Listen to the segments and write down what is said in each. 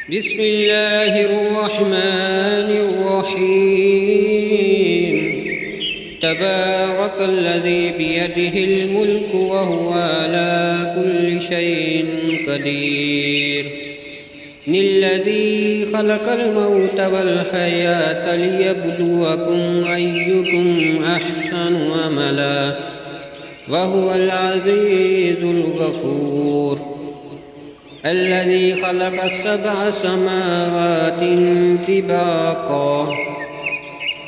بسم الله الرحمن الرحيم. تبارك الذي بيده الملك وهو على كل شيء قدير. الذي خلق الموت والحياة ليبلوكم أيكم أحسن عملا وهو العزيز الغفور. الذي خلق 7 سماوات طباقا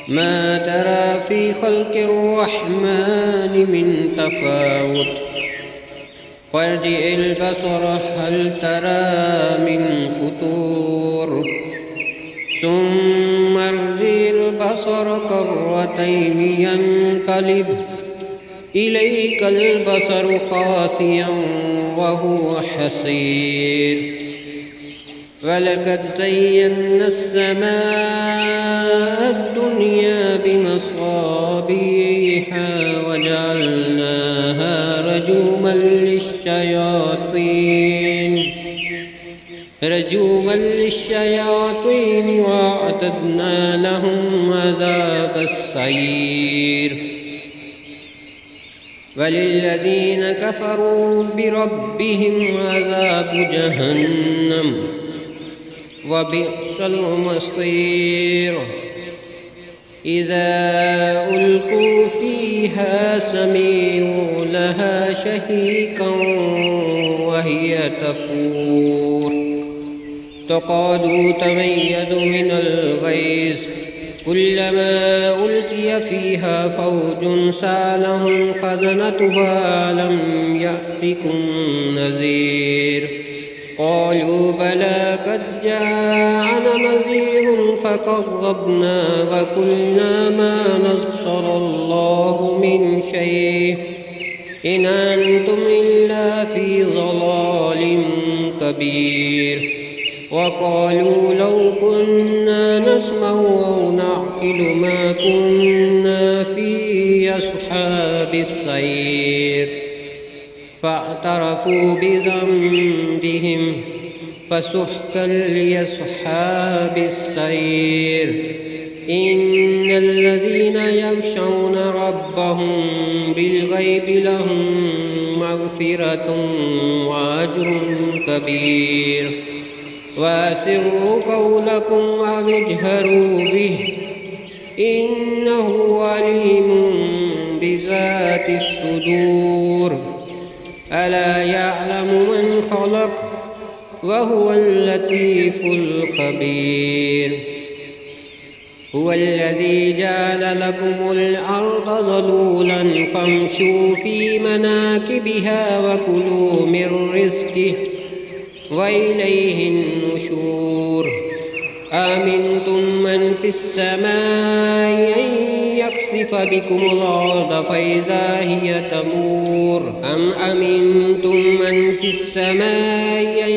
ما ترى في خلق الرحمن من تفاوت فارجع البصر هل ترى من فطور ثم ارجع البصر كرتين ينقلب إليك البصر خاسئا وهو حسير. ولقد زينا السماء الدنيا بمصابيح وجعلناها رجوما للشياطين وأعتدنا لهم عذاب السعير. وللذين كفروا بربهم عذاب جهنم وبئس المصير. إذا ألقوا فيها سمعوا لها شهيقا وهي تفور تكاد تميز من الغيظ كلما ألقي فيها فوج سألهم خزنتها ألم يأتكم نذير قالوا بلى قد جاءنا نذير فكذبنا وقلنا ما نزل الله من شيء إن أنتم إلا في ضلال كبير. وقالوا لو كنا نسمع أو نعقل ما كنا في أصحاب السعير فاعترفوا بذنبهم فسحقا لأصحاب السعير. إن الذين يخشون ربهم بالغيب لهم مغفرة وأجر كبير. وأسروا قولكم أو اجهروا به إنه عليم بذات الصدور. ألا يعلم من خلق وهو اللطيف الخبير. هو الذي جعل لكم الأرض ذلولا فامشوا في مناكبها وكلوا من رزقه وإليه النشور. آمنتم من في السماء أن يخسف بكم الأرض فإذا هي تمور أم أمنتم من في السماء أن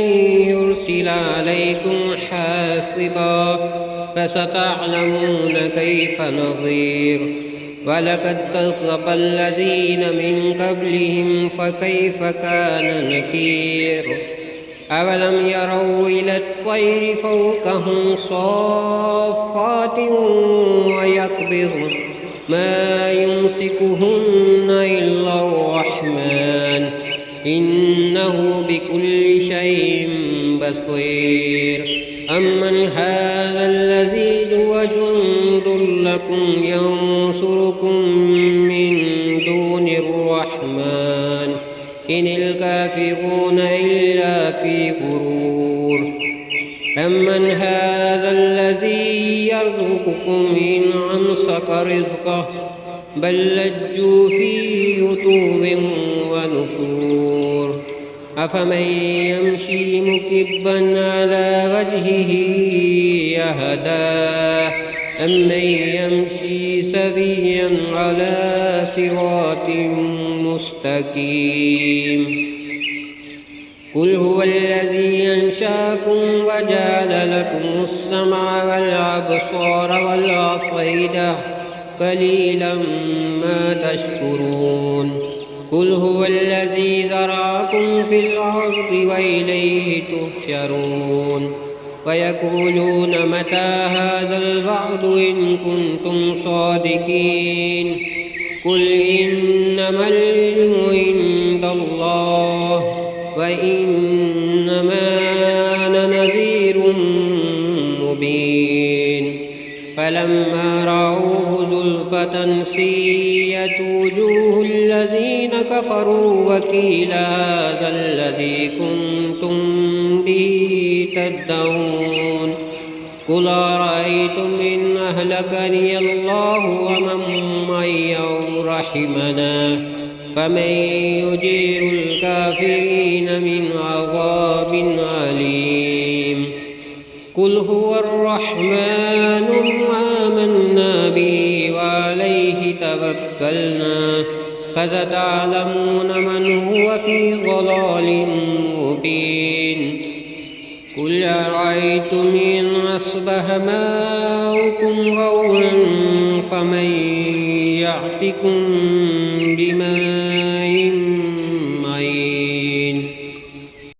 يرسل عليكم حاصبا فستعلمون كيف نظير. ولقد كذب الذين من قبلهم فكيف كان نكير. أولم يروا إلى الطير فوقهم صافات ويقبضن ما يمسكهن إلا الرحمن إنه بكل شيء بصير. أمن هذا الذي هو جند لكم ينصركم من دون الرحمن إن الكافرون إلا في غرور. أمن هذا الذي يرزقكم إن أمسك رزقه بل لجوا في عتو ونفور. أفمن يمشي مكبا على وجهه أهدى أمن يمشي سويا على صراط مستقيم. قل هو الذي أنشأكم وجعل لكم السمع والأبصار والأفئدة قليلا ما تشكرون. قل هو الذي ذرأكم في الأرض وإليه تحشرون. ويقولون متى هذا الوعد إن كنتم صادقين قل إنما العلم عند الله وإنما أنا نذير مبين فلما رأوه زلفة سيئت وجوه الذين كفروا وقيل هذا الذي كنتم به تدعون قل أرأيتم إن أهلكني الله ومن معي أو رحمنا فمن يجير الكافرين من عذاب أليم قل هو الرحمن آمنا به وعليه توكلنا فستعلمون من هو في ضلال مبين قل أرأيتم إن أصبح ماؤكم غورا فمن يأتكم بماء